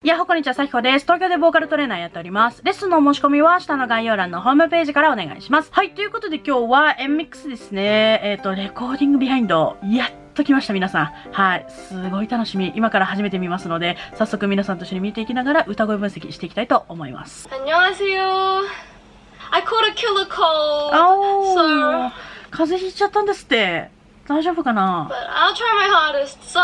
こんにちは、さきこです。東京でボーカルトレーナーやっております。レッスンのお申し込みは下の概要欄のホームページからお願いします。はい、ということで今日は NMIX ですね。レコーディングビハインド、やっと来ました、皆さん。はい、すごい楽しみ。今から始めてみますので、早速皆さんと一緒に見ていきながら歌声分析していきたいと思います。안녕하세요. I caught a killer cold. 風邪ひいちゃったんですって。大丈夫かな？ But I'll try my hardest. Sorry.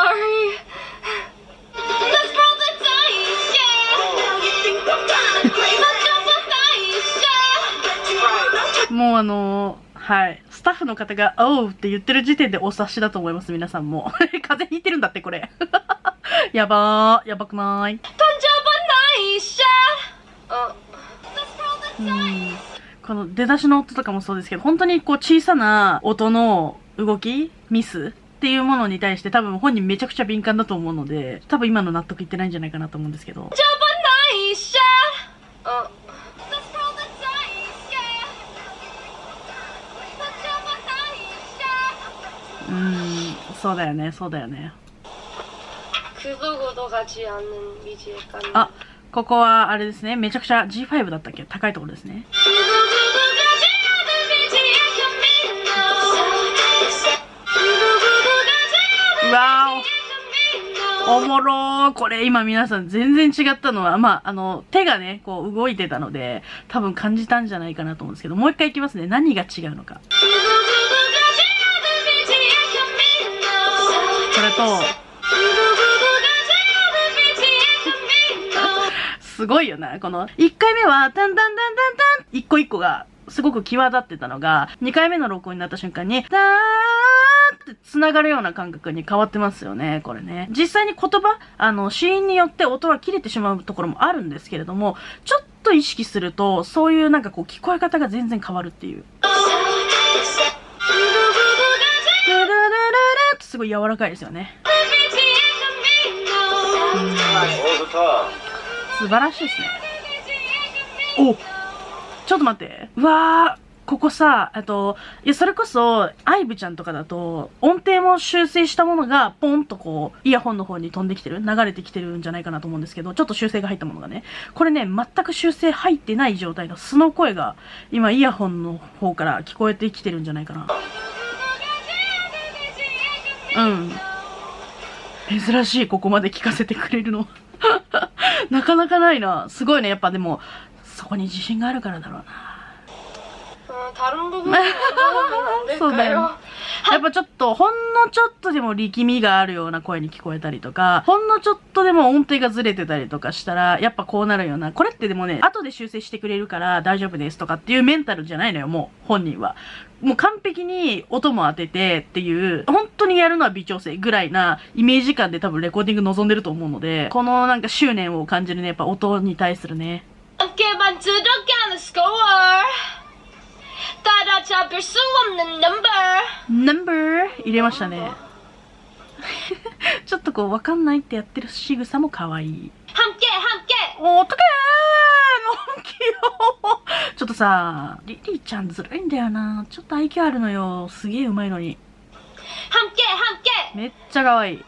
Let's roll the dice, yeah. Now you think I'm gonna play. Let's jump the dice, yeah. もうはい。スタッフの方が、おうって言ってる時点でお察しだと思います、皆さんも。風邪ひいてるんだって、これ。やばくない？ Don't jump a nice shot. Let's roll the dice. この出だしの音とかもそうですけど、本当にこう小さな音の動きミスっていうものに対して多分本人めちゃくちゃ敏感だと思うので、多分今の納得いってないんじゃないかなと思うんですけど。Jump a nice shot. Let's roll the dice, yeah. Let's jump a nice shot. そうだよね、そうだよね。 그도고도 가지 않는 위지에 깐. あ、ここはあれですね。めちゃくちゃ G5 だったっけ？高いところですね。うわーおもろー。これ今皆さん全然違ったのは、手がね、こう動いてたので、多分感じたんじゃないかなと思うんですけど、もう一回いきますね。何が違うのか。これと、すごいよな。この、1回目は、タンタンタンタンタン、一個一個が、すごく際立ってたのが、2回目の録音になった瞬間に、ターって繋がるような感覚に変わってますよね、これね。実際に言葉、子音によって音は切れてしまうところもあるんですけれども、ちょっと意識すると、そういうなんかこう聞こえ方が全然変わるっていう。すごい柔らかいですよね。素晴らしいですね。お！ちょっと待って。うわー、ここさ、それこそ、アイブちゃんとかだと、音程も修正したものが、ポンとこう、イヤホンの方に飛んできてる、流れてきてるんじゃないかなと思うんですけど、ちょっと修正が入ったものがね。これね、全く修正入ってない状態の素の声が、今、イヤホンの方から聞こえてきてるんじゃないかな。珍しい、ここまで聞かせてくれるの。なかなかないな。すごいね。やっぱでも、そこに自信があるからだろうな。다른 부분은そうだよ。やっぱちょっと、ほんのちょっとでも力みがあるような声に聞こえたりとか、ほんのちょっとでも音程がずれてたりとかしたら、やっぱこうなるような。これってでもね、後で修正してくれるから大丈夫ですとかっていうメンタルじゃないのよ、もう、本人は。もう完璧に音も当ててっていう、本当にやるのは微調整ぐらいなイメージ感で多分レコーディング望んでると思うので、このなんか執念を感じるね、やっぱ音に対するね。어깨만 두둑한 score. 따라잡을 수 없는 number. 入れましたね。ちょっとこうわかんないってやってる仕草も可愛い。함께. おーとけーのんきよ。ちょっとさ、リリーちゃんずるいんだよな。ちょっと愛嬌あるのよ。すげえうまいのに。 함께. めっちゃ可愛い。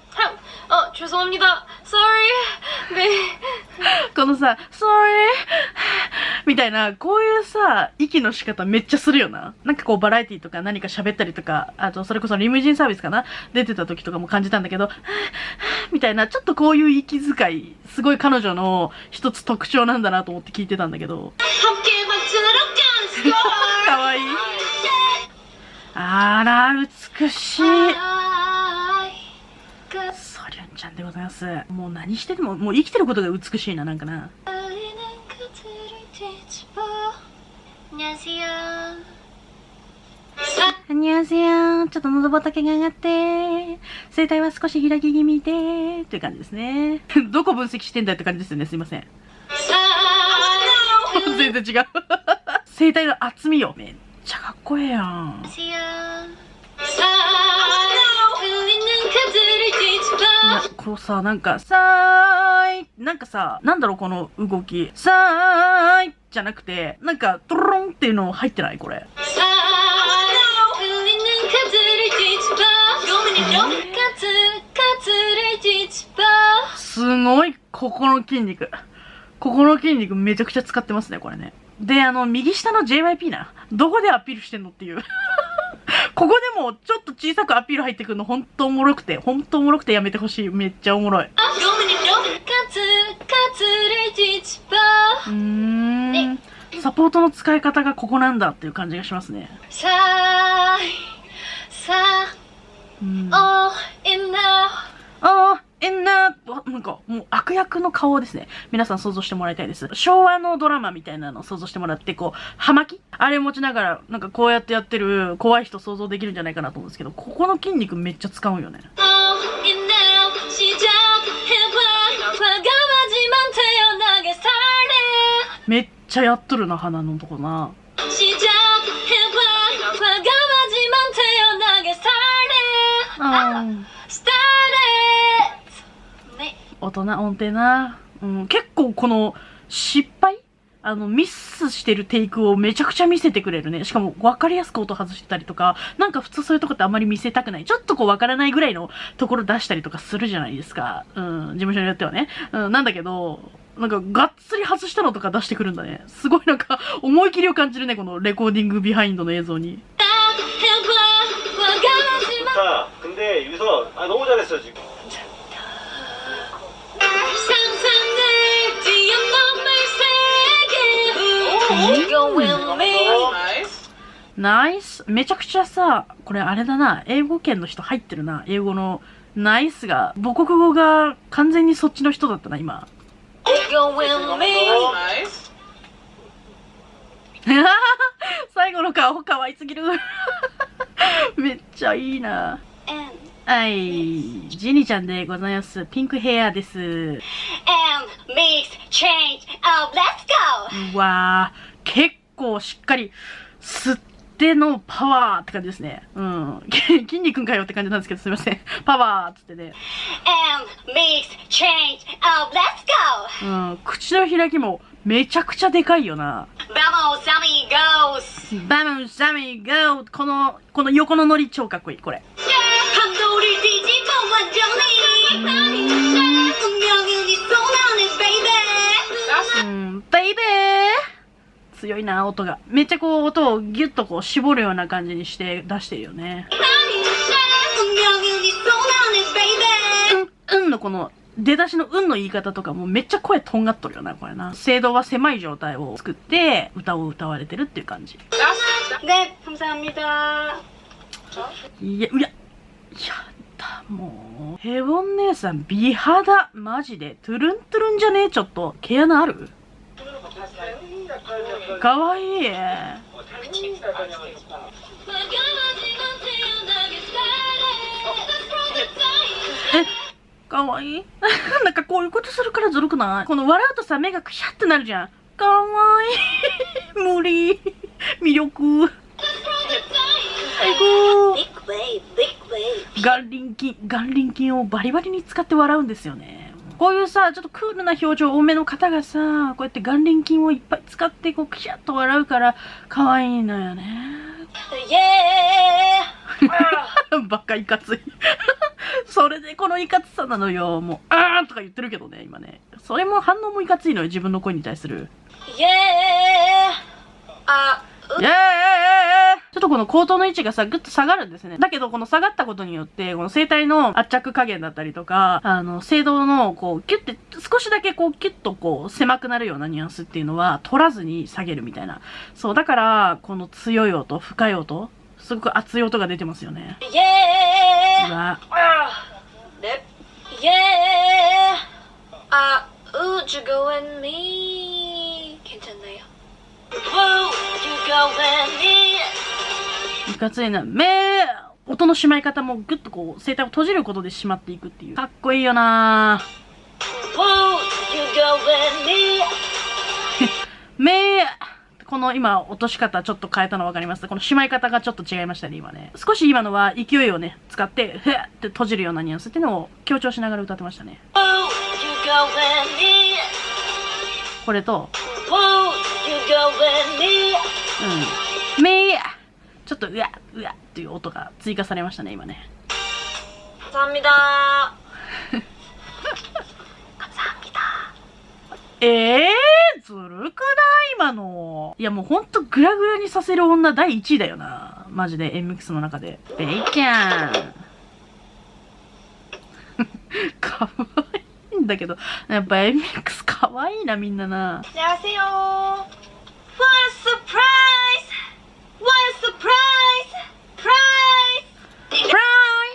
죄송합니다. Sorry. 네. このさ、sorry みたいな、こういうさ、息の仕方めっちゃするよな。なんかこうバラエティとか何か喋ったりとか、あとそれこそリムジンサービスかな出てた時とかも感じたんだけど、みたいな、ちょっとこういう息遣い、すごい彼女の一つ特徴なんだなと思って聞いてたんだけど。 함께만 두둑한 score. かわいい。あら、美しい。ソリュンちゃんでございます。もう何してても、もう生きてることが美しいな、なんかな。안녕하세요。ちょっと喉仏が上がって、声帯は少し開き気味で、という感じですね。どこ分析してんだよって感じですよね。すいません。全然違う。声帯の厚みよ。めっちゃかっこええやん。こうさ、なんか、さーい、なんかさ、なんだろうこの動き。さーいじゃなくて、なんか、トロロンっていうの入ってないこれ。すごい、ここの筋肉。ここの筋肉めちゃくちゃ使ってますね、これね。で、右下の JYP な。どこでアピールしてんのっていう。ここでもちょっと小さくアピール入ってくるのほんとおもろくてやめてほしい。めっちゃおもろい。サポートの使い方がここなんだっていう感じがしますね。なんかもう悪役の顔ですね。皆さん想像してもらいたいです。昭和のドラマみたいなのを想像してもらって、こう、葉巻あれ持ちながら、なんかこうやってやってる怖い人想像できるんじゃないかなと思うんですけど、ここの筋肉めっちゃ使うよね。めっちゃやっとるな、鼻のとこな。大人音程な。結構この失敗ミスしてるテイクをめちゃくちゃ見せてくれるね。しかも分かりやすく音外してたりとか、なんか普通そういうとこってあんまり見せたくない。ちょっとこう分からないぐらいのところ出したりとかするじゃないですか。事務所によってはね。なんだけど、なんかがっつり外したのとか出してくるんだね。すごいなんか思い切りを感じるね、このレコーディングビハインドの映像に。ナイス。めちゃくちゃさ、これあれだな、英語圏の人入ってるな。英語のナイスが、母国語が完全にそっちの人だったな、今。最後の顔かわいすぎる。めっちゃいいな。はい、ジニちゃんでございます。ピンクヘアです。うわー、結構しっかり吸ってのパワーって感じですね。筋肉かよって感じなんですけど、すいません。パワーっつってね。口の開きもめちゃくちゃでかいよな。バムサミゴー。この横のノリ超かっこいい、これ。ベイベー強いな、音が。めっちゃこう、音をギュッとこう、絞るような感じにして出してるよね。のこの、出だしのの言い方とかもめっちゃ声とんがっとるよな、これな。声道は狭い状態を作って、歌を歌われてるっていう感じ。もう、ヘボン姉さん、美肌。マジで。トゥルントゥルンじゃねえちょっと。毛穴ある？かわいい。かわいい。なんかこういうことするからずるくない？この笑うとさ、目がクシャってなるじゃん。かわいい。無理。魅力。最高。眼輪筋をバリバリに使って笑うんですよね。こういうさ、ちょっとクールな表情多めの方がさ、こうやって眼輪筋をいっぱい使ってこうクシャッと笑うから可愛いのよね。バカいかつい。それでこのいかつさなのよ。もう、あーとか言ってるけどね、今ね。それも反応もいかついのよ、自分の声に対する。ちょっとこの口頭の位置がさ、ぐっと下がるんですね。だけど、この下がったことによって、この声帯の圧着加減だったりとか、声道の、こう、キュッて、少しだけこう、キュッとこう、狭くなるようなニュアンスっていうのは、取らずに下げるみたいな。そう、だから、この強い音、深い音、すごく熱い音が出てますよね。うわ。いかついな。音のしまい方もぐっとこう、声帯を閉じることでしまっていくっていう。かっこいいよなこの今、落とし方ちょっと変えたの分かります？このしまい方がちょっと違いましたね、今ね。少し今のは勢いをね、使って、ふわって閉じるようなニュアンスっていうのを強調しながら歌ってましたね。これと、ちょっとうわっていう音が追加されましたね、今ね。ずるくない今の。いやもうほんとグラグラにさせる女第1位だよな。マジで MX の中で。ベイちゃん。かわいいんだけど。やっぱ MX かわいいなみんなな。안녕하세요. What a surprise! What a surprise! Prize! プラ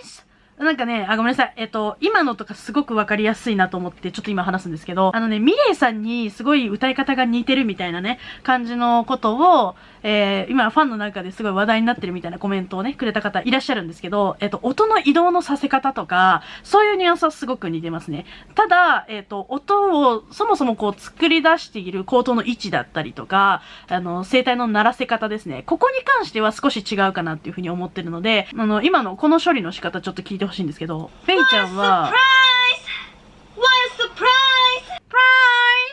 イスなんかね、ごめんなさい。今のとかすごくわかりやすいなと思って、ちょっと今話すんですけど、ミレイさんにすごい歌い方が似てるみたいなね、感じのことを、今ファンの中ですごい話題になってるみたいなコメントをね、くれた方いらっしゃるんですけど、音の移動のさせ方とか、そういうニュアンスはすごく似てますね。ただ、音をそもそもこう作り出している口頭の位置だったりとか、声帯の鳴らせ方ですね。ここに関しては少し違うかなっていうふうに思ってるので、今のこの処理の仕方ちょっと聞いてほしいんですけど、フェイちゃんは、What a surprise! プラ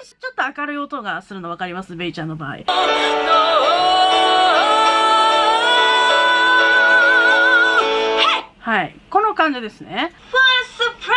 イスちょっと明るい音がするの分かります？ベイちゃんの場合。はい。この感じですね。What a surprise!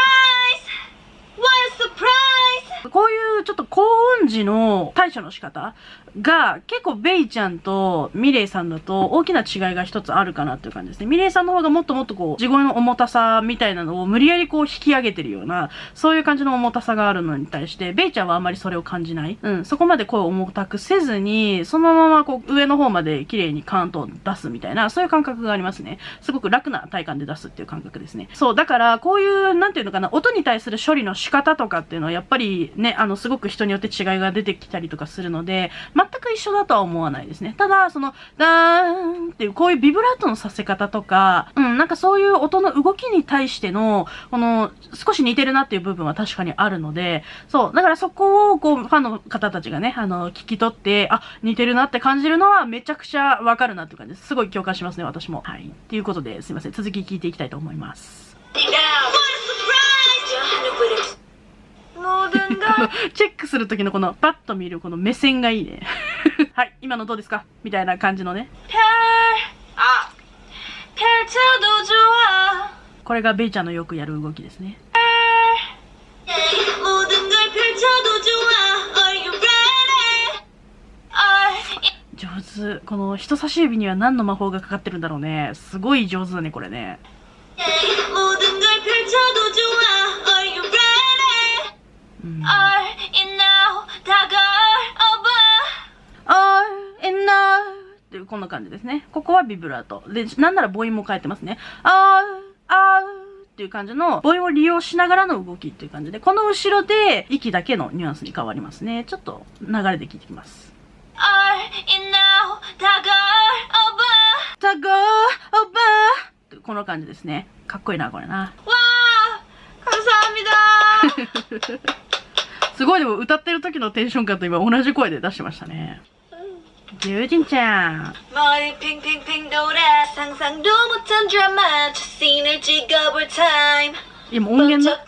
What a surprise! こういうちょっと高音時の対処の仕方が結構ベイちゃんとミレイさんだと大きな違いが一つあるかなっていう感じですね。ミレイさんの方がもっともっとこう地声の重たさみたいなのを無理やりこう引き上げてるようなそういう感じの重たさがあるのに対してベイちゃんはあんまりそれを感じない。そこまで声を重たくせずにそのままこう上の方まで綺麗にカーンと出すみたいなそういう感覚がありますね。すごく楽な体感で出すっていう感覚ですね。そう、だからこういうなんていうのかな音に対する処理の仕方とかっていうのはやっぱりね、すごく人によって違いが出てきたりとかするので、全く一緒だとは思わないですね。ただ、ダーンっていうこういうビブラートのさせ方とか、なんかそういう音の動きに対しての、少し似てるなっていう部分は確かにあるので、そう、だからそこをこう、ファンの方たちがね、聞き取って、似てるなって感じるのはめちゃくちゃわかるなっていう感じです。すごい共感しますね、私も。はい。っていうことで、すいません。続き聞いていきたいと思います。チェックするときのこのパッと見るこの目線がいいね。はい、今のどうですかみたいな感じのね。これがベイちゃんのよくやる動きですね。上手。この人差し指には何の魔法がかかってるんだろうね。すごい上手だね、これね。っていうこんな感じですね。ここはビブラート。で、なんなら母音も変えてますね。っていう感じの母音を利用しながらの動きっていう感じで、この後ろで息だけのニュアンスに変わりますね。ちょっと流れで聞いてきます。この感じですね。かっこいいな、これな。すごいでも歌ってる時のテンション感と今同じ声で出してましたね。ゆうじんちゃん。いやもう音源だ。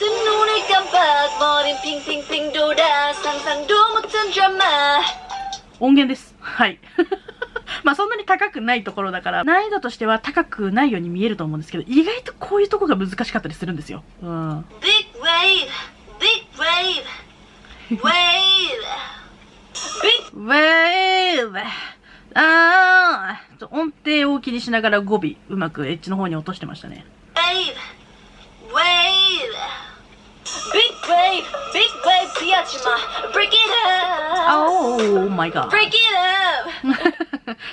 音源です。はい。まあそんなに高くないところだから難易度としては高くないように見えると思うんですけど、意外とこういうとこが難しかったりするんですよ。音程を気にしながら語尾うまくエッジの方に落としてましたね。Oh my god.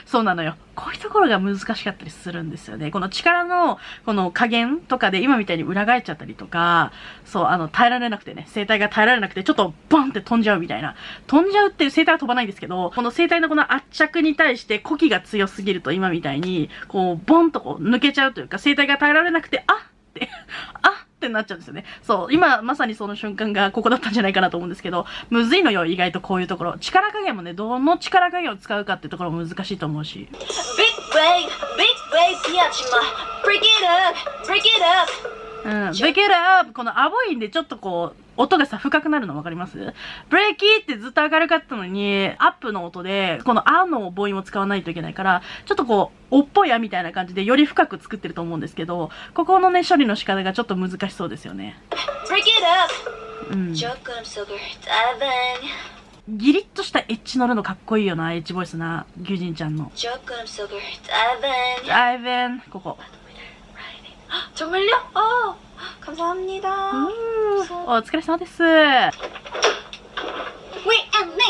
そうなのよ。こういうところが難しかったりするんですよね。この力の、この加減とかで今みたいに裏返っちゃったりとか、そう、耐えられなくてね、声帯が耐えられなくて、ちょっとボンって飛んじゃうみたいな。飛んじゃうっていう声帯は飛ばないんですけど、この声帯のこの圧着に対して呼気が強すぎると今みたいに、こう、ボンとこう抜けちゃうというか、声帯が耐えられなくて、ってなっちゃうんですよね。そう。今、まさにその瞬間がここだったんじゃないかなと思うんですけど、むずいのよ、意外とこういうところ。力加減もね、どの力加減を使うかっていうところも難しいと思うし。break it up! このアボインでちょっとこう、音がさ、深くなるの分かります？ break it ってずっと明るかったのに、アップの音で、このあの母音を使わないといけないから、ちょっとこう、おっぽいあみたいな感じでより深く作ってると思うんですけど、ここのね、処理の仕方がちょっと難しそうですよね。break it up! ギリッとしたエッジ乗るのかっこいいよな、エッジボイスな、ギュジンちゃんの。조금 속을 dive in. ダイベン、ここ。 정말요? 감사합니다. お疲れ様です。 Wait and mix.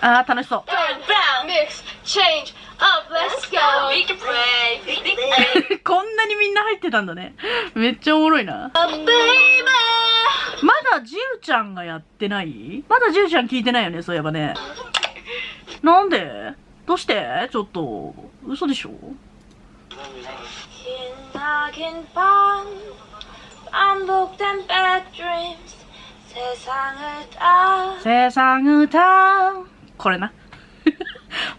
あー、楽しそう。 Turn round, mix, change up, let's go. We can play. こんなにみんな入ってたんだね。めっちゃおもろいな。 Baby. まだジウちゃんがやってない？まだジウちゃん聞いてないよね、そういえばね。なんで？どうして？ちょっと、嘘でしょ？ 기나긴 밤 반복된 bad dreams 세상을 다 セサグタこれな。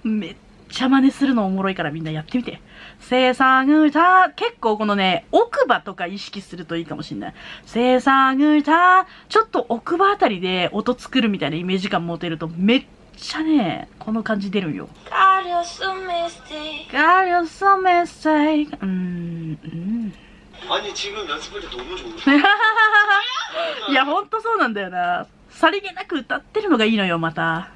めっちゃ真似するのおもろいからみんなやってみて。セサグタ結構このね、奥歯とか意識するといいかもしんない。セサグタちょっと奥歯あたりで音作るみたいなイメージ感持てるとめっちゃね、この感じ出るんよ。 가려서 mystic Got you some mistake. 아니 지금 연습할 때 너무 좋은데? いや、ほんとそうなんだよな。さりげなく歌ってるのがいいのよ、また。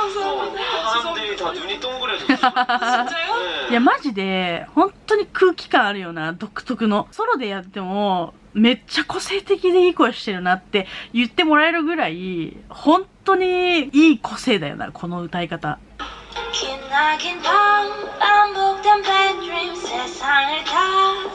사람들이 다 눈이 동그래졌어. 진짜요? いや、マジで、本当に空気感あるよな、独特の。ソロでやっても、めっちゃ個性的でいい声してるなって言ってもらえるぐらい、本当にいい個性だよな、この歌い方。 기나긴 밤 반복된 bad dreams 세상을 다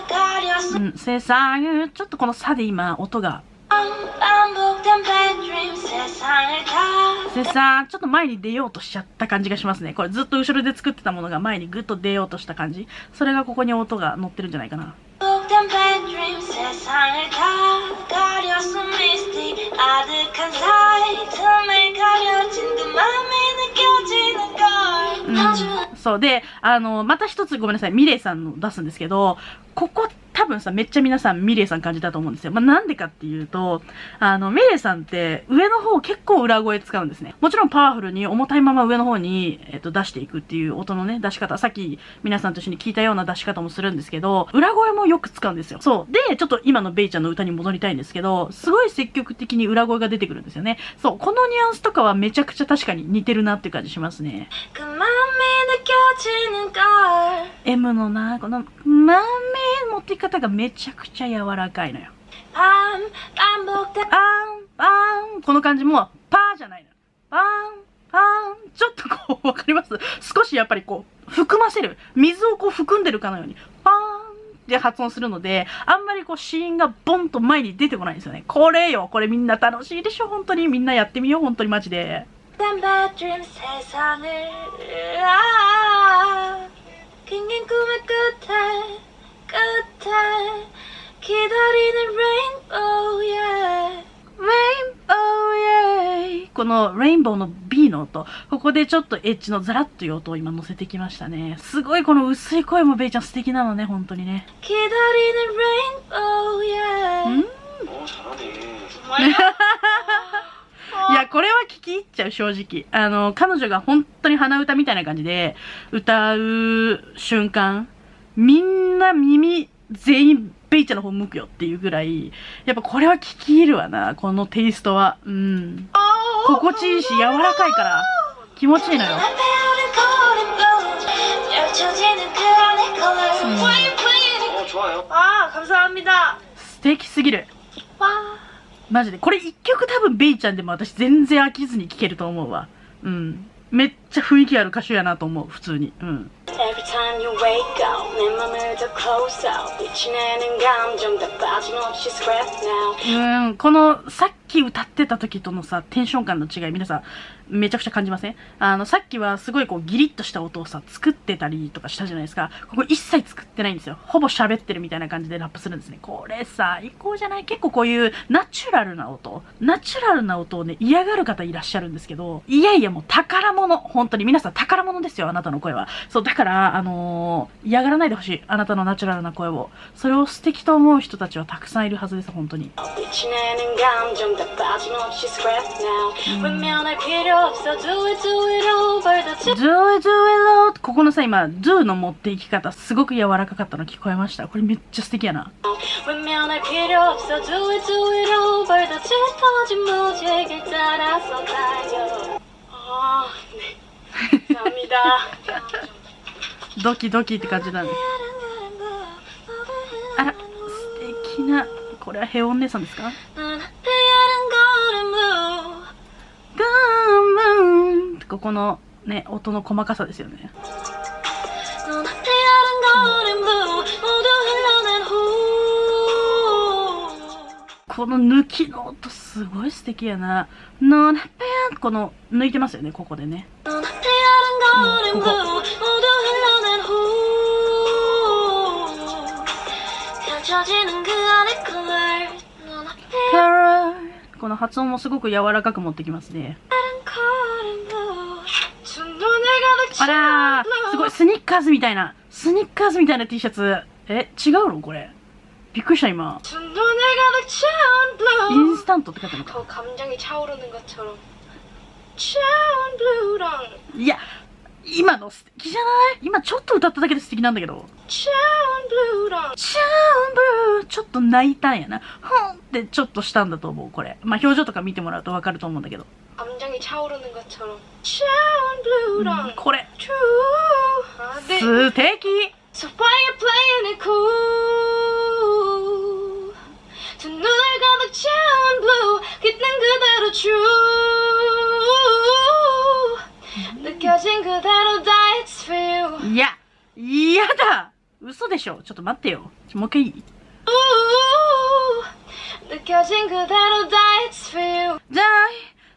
가렸어 セサグ、ちょっとこの差で今、音が。 반복된 bad dreams 세상을 다 セサちょっと前に出ようとしちゃった感じがしますね。これずっと後ろで作ってたものが前にグッと出ようとした感じ。それがここに音が乗ってるんじゃないかな。 반복된 bad dreams 세상을 다 가렸어 mystic 아득한 사이 틈에 가려진 그 맘이 느껴지는 걸 そうで、また一つごめんなさい、ミレイさんの出すんですけど、ここ多分さ、めっちゃ皆さんミレイさん感じたと思うんですよ。まあ、なんでかっていうと、ミレイさんって上の方結構裏声使うんですね。もちろんパワフルに重たいまま上の方に、出していくっていう音のね、出し方、さっき皆さんと一緒に聞いたような出し方もするんですけど、裏声もよく使うんですよ。そう。で、ちょっと今のベイちゃんの歌に戻りたいんですけど、すごい積極的に裏声が出てくるんですよね。そう。このニュアンスとかはめちゃくちゃ確かに似てるなっていう感じしますね。 그 맘이 느껴지는 걸 M のな、この、マメ持っていき方がめちゃくちゃ柔らかいのよ。 반복된 この感じも、パーじゃないの。ちょっとこう、わかります？少しやっぱりこう、含ませる。水をこう含んでるかのように、パーンって発音するので、あんまりこう、子音がボンと前に出てこないんですよね。これよ。これみんな楽しいでしょ。本当にみんなやってみよう。本当にマジで。 bad dreams 세상을 긴긴 꿈의 끝에 기다리는 rainbow yeah Rainbow, このレインボーの B の音、ここでちょっとエッジのザラッという音を今乗せてきましたね。すごいこの薄い声もベイちゃん素敵なのね、本当にね。 기다리는 rainbow yeah 잘하네. いや、これは聞き入っちゃう、正直。彼女が本当に鼻歌みたいな感じで歌う瞬間、みんな耳全員ベイちゃんの方向くよっていうぐらい、やっぱこれは聞き入るわな、このテイストは。うん。心地いいし、柔らかいから、気持ちいいのよ。 좋아요. 감사합니다 素敵すぎる。マジで。これ一曲多分ベイちゃんでも私全然飽きずに聴けると思うわ。うん。めっちゃ雰囲気ある歌手やなと思う、普通に。うん。 Every time you wake up 내 맘을 더 close up 빛이 나는 감정 다 빠짐없이 scrap now このさっき歌ってた時とのさ、テンション感の違い、皆さんめちゃくちゃ感じません？さっきはすごいこうギリッとした音をさ、作ってたりとかしたじゃないですか。ここ一切作ってないんですよ。ほぼ喋ってるみたいな感じでラップするんですね。これ最高じゃない？結構こういうナチュラルな音をね、嫌がる方いらっしゃるんですけど、いやいやもう宝物。本本当に皆さん宝物ですよ、あなたの声は。そう、だから、嫌がらないでほしい。あなたのナチュラルな声を。それを素敵と思う人たちはたくさんいるはずです、本当に。미치는 감정 다 빠짐없이 scrap now 외면할 필요 없어 do it over the top do it all ここのさ、今、do の持っていき方、すごく柔らかかったの聞こえました。これめっちゃ素敵やな。 외면할 필요 없어 do it over the top 터진 무지개 따라서 달려 네 감사합니다 ドキドキって感じなんで。あら、素敵な。これは平穏姉さんですか？ここのね、音の細かさですよね。この抜きの音すごい素敵やな。この抜いてますよね、ここでね。ここ。この発音もすごく柔らかく持ってきますね。あらー、すごいスニッカーズみたいな T シャツ。え、違うのこれ。びっくりした今。インスタントって書いてあるのか。いや、今の素敵じゃない？今ちょっと歌っただけで素敵なんだけど。ちょっと泣いたんやな。ふんってちょっとしたんだと思う、これ。まあ表情とか見てもらうとわかると思うんだけど。これ。素敵！ So why you playing it cool? 두 눈을 가득 채운 blue 깃든 그대로 true 느껴진 그대로 die it's for you いや、嫌だ！嘘でしょ。ちょっと待ってよ。もう一回いい？ 느껴진 그대로 die it's for you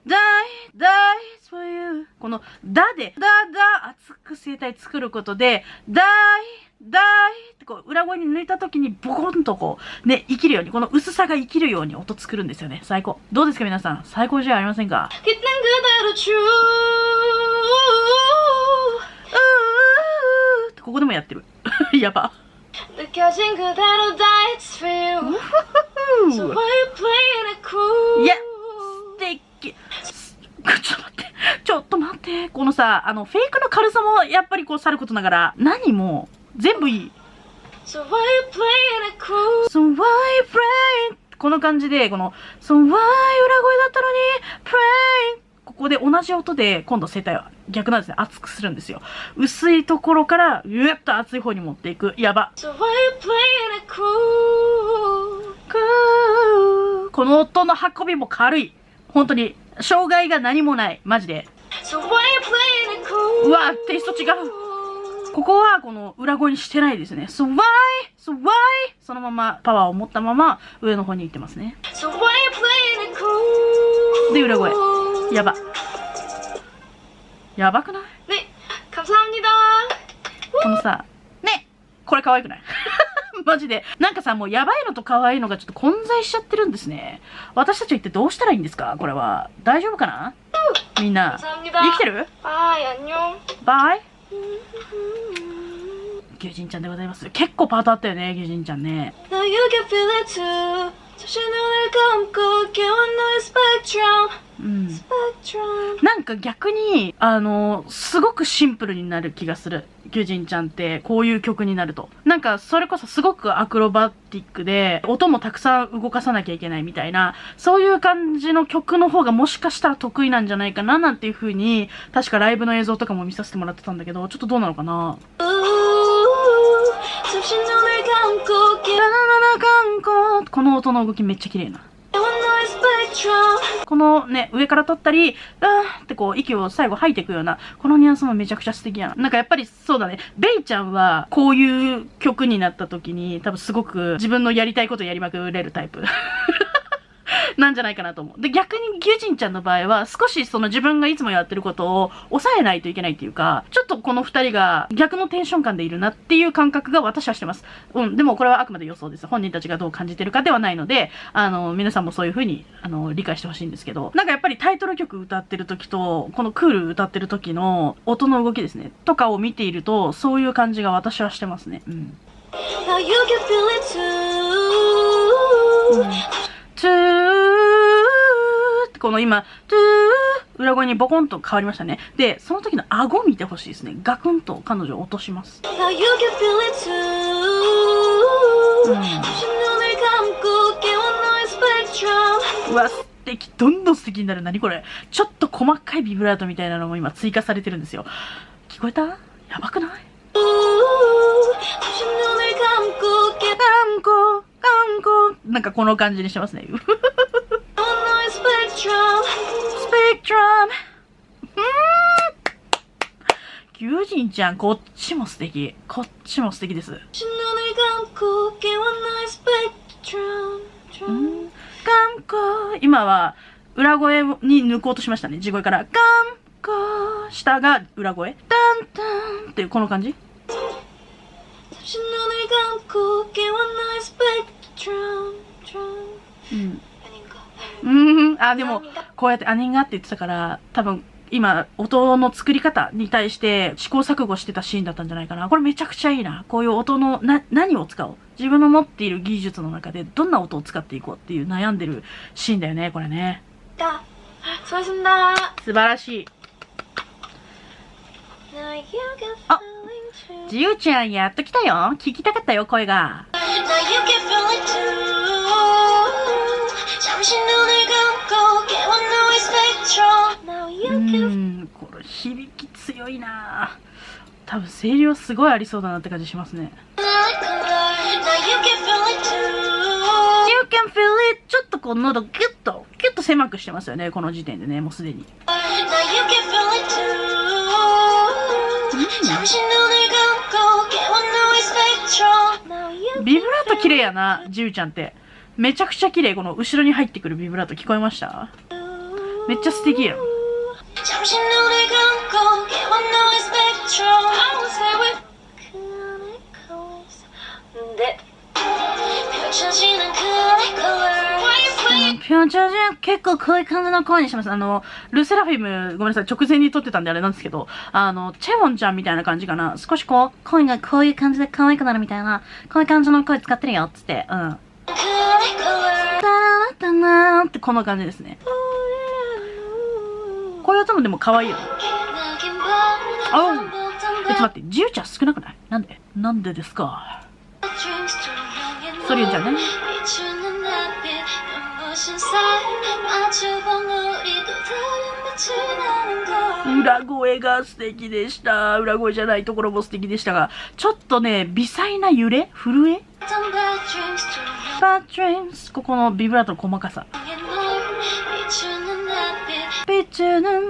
die for you このだで熱く声帯作ることでdieってこう裏声に抜いた時にボコンとこうね生きるようにこの薄さが生きるように音作るんですよね。最高。どうですか皆さん、最高じゃありませんか？ 깃든 그대로 true ここでもやってるやば。 느껴진 그대로 die it's for you So why you playing it cool? いや素敵。ちょっと待って。このさ、フェイクの軽さもやっぱりこうさることながら、何も全部いい。So why you playing it cool? So why pray? この感じで、この So why 裏声だったのに pray ここで同じ音で今度声帯は逆なんですね。熱くするんですよ。薄いところからぐっと熱い方に持っていく。やば。 So why you playing it cool? この音の運びも軽い。本当に障害が何もない。マジで。 So why you playing it cool? うわ、テイスト違う。ここはこの裏声にしてないですね。So why? そのままパワーを持ったまま上の方に行ってますね。 So why you playing it cool? で、裏声。やば。やばくない？ 네, 감사합니다. このさ、ね、これ可愛くないマジで。なんかさ、もうやばいのと可愛いのがちょっと混在しちゃってるんですね。私たちは一体どうしたらいいんですかこれは。大丈夫かなみんな。 감사합니다. 生きてる？ 바이, 안녕. バイ。牛人ちゃんでございます。結構パートあったよね、牛人ちゃんね。 Now you can feel it too. 잠시 눈을 감고 깨워 너의 spectrum. うん。 spectrum. なんか逆に、すごくシンプルになる気がする。牛人ちゃんって、こういう曲になると。なんか、それこそすごくアクロバティックで、音もたくさん動かさなきゃいけないみたいな、そういう感じの曲の方がもしかしたら得意なんじゃないかな、なんていう風に、確かライブの映像とかも見させてもらってたんだけど、ちょっとどうなのかな。 잠시 눈을 감고 깨워 この音の動きめっちゃ綺麗な。 너의 spectrum. このね、上から取ったり、ってこう、息を最後吐いていくような、このニュアンスもめちゃくちゃ素敵やな。なんかやっぱりそうだね、ベイちゃんは、こういう曲になった時に、多分すごく自分のやりたいことやりまくれるタイプ。なんじゃないかなと思う。で、逆にギュジンちゃんの場合は、少しその自分がいつもやってることを抑えないといけないっていうか、ちょっとこの二人が逆のテンション感でいるなっていう感覚が私はしてます。でもこれはあくまで予想です。本人たちがどう感じてるかではないので、皆さんもそういう風に、理解してほしいんですけど、なんかやっぱりタイトル曲歌ってる時と、このクール歌ってる時の音の動きですね、とかを見ていると、そういう感じが私はしてますね。Now you can feel it too. トゥーってこの今、トゥー裏声にボコンと変わりましたね。で、その時の顎見てほしいですね。ガクンと彼女を落とします。 Now you can feel it too. 눈을 감고 깨어나의 spectrum. うわ、素敵。どんどん素敵になる。何これ。ちょっと細かいビブラートみたいなのも今追加されてるんですよ。聞こえた？やばくない？ 눈을 감고 깨어나의 なんかこの感じにしてますね。spectrum. スペクトラム。ギュジンちゃん、こっちも素敵。こっちも素敵です。눈을 감고 깨어나의 spectrum. 今は裏声に抜こうとしましたね。地声から。ガンコー。下が裏声。タンタンっていうこの感じ。눈을 감고 깨어나의 spectrum. あ、でも、こうやってアニンガって言ってたから、多分、今、音の作り方に対して試行錯誤してたシーンだったんじゃないかな。これめちゃくちゃいいな。こういう音の、何を使おう。自分の持っている技術の中で、どんな音を使っていこうっていう悩んでるシーンだよね、これね。수고하셨습니다. 素晴らしい。あ、じゆちゃんやっと来たよ。聞きたかったよ、声が。これ響き強いな。多分声量すごいありそうだなって感じしますね。You can feel it。 ちょっとこう喉ギュッと狭くしてますよね、この時点でね、もうすでに。ビブラート綺麗やな、じゆちゃんって。めちゃくちゃ綺麗。この後ろに入ってくるビブラート聞こえました？めっちゃ素敵やん。ピョンチャンジン結構こういう感じの声にします。ルセラフィム、ごめんなさい、直前に撮ってたんであれなんですけど、チェウォンちゃんみたいな感じかな。少しこう、声がこういう感じで可愛くなるみたいな、こういう感じの声使ってるよ、っつって、タラタナーってこの感じですね。こういう音もでも可愛いよね。おう、ちょっと待って、じゆちゃん少なくない？なんでですか？ソリュンちゃんね。裏声が素敵でした。裏声じゃないところも素敵でしたが、ちょっとね、微細な揺れ？震え？バッドリームス。ここのビブラートの細かさ。ピチュヌン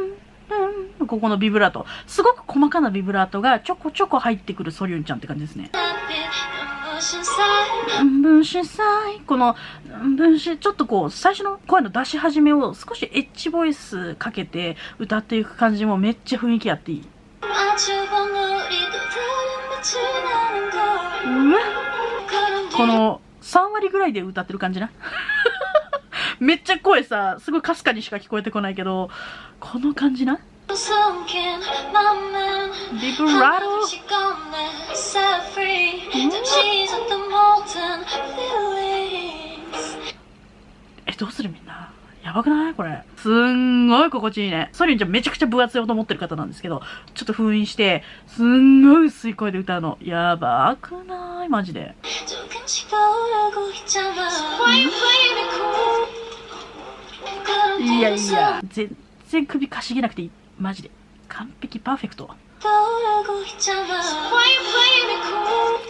ここのビブラート。すごく細かなビブラートがちょこちょこ入ってくるソリュンちゃんって感じですね。分子祭。この分子、ちょっとこう、最初の声の出し始めを少しエッジボイスかけて歌っていく感じもめっちゃ雰囲気あっていい。この3割ぐらいで歌ってる感じな。めっちゃ声さ、すごいかすかにしか聞こえてこないけど、この感じな。ビブラート。どうするみんな。やばくないこれ。すんごい心地いいね。ソリュンちゃんめちゃくちゃ分厚い音持ってる方なんですけど、ちょっと封印して、すんごい薄い声で歌うの。やばくないマジで。いやいや、全然首かしげなくていい。マジで。完璧パーフェクト。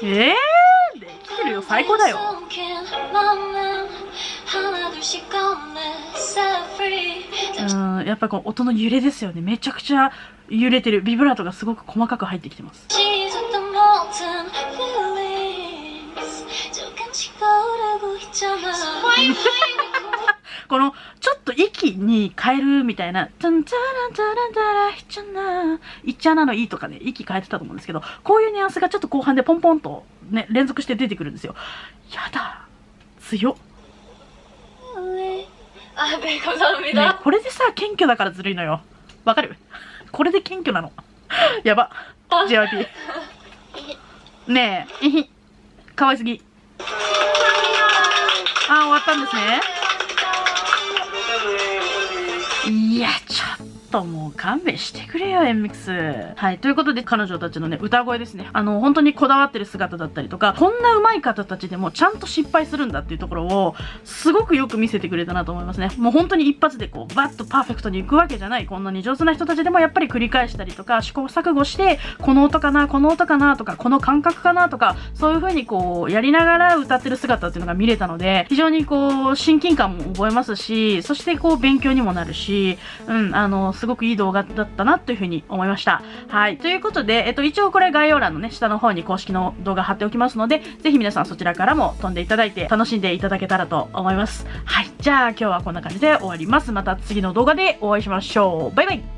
できてるよ。最高だよ。やっぱこの音の揺れですよね。めちゃくちゃ揺れてる。ビブラートがすごく細かく入ってきてます。このちょっと息に変えるみたいな、タンタランタランタラヒチャナイチャナのいいとかね、息変えてたと思うんですけど、こういうニュアンスがちょっと後半でポンポンとね、連続して出てくるんですよ。やだ。強っ。네, 감사합니다. ね、これでさ、謙虚だからずるいのよ。わかる？これで謙虚なの。やば。JYP。ねえ、えひ。かわいすぎ。あ、終わったんですね。いや、ちょっともう勘弁してくれよ、MX。はい。ということで、彼女たちのね、歌声ですね。本当にこだわってる姿だったりとか、こんな上手い方たちでもちゃんと失敗するんだっていうところを、すごくよく見せてくれたなと思いますね。もう本当に一発でこう、バッとパーフェクトに行くわけじゃない。こんなに上手な人たちでもやっぱり繰り返したりとか、試行錯誤して、この音かな、この音かなとか、この感覚かなとか、そういう風にこう、やりながら歌ってる姿っていうのが見れたので、非常にこう、親近感も覚えますし、そしてこう、勉強にもなるし、すごくいい動画だったなというふうに思いました。はい。ということで、一応これ概要欄のね、下の方に公式の動画貼っておきますので、ぜひ皆さんそちらからも飛んでいただいて、楽しんでいただけたらと思います。はい。じゃあ今日はこんな感じで終わります。また次の動画でお会いしましょう。バイバイ。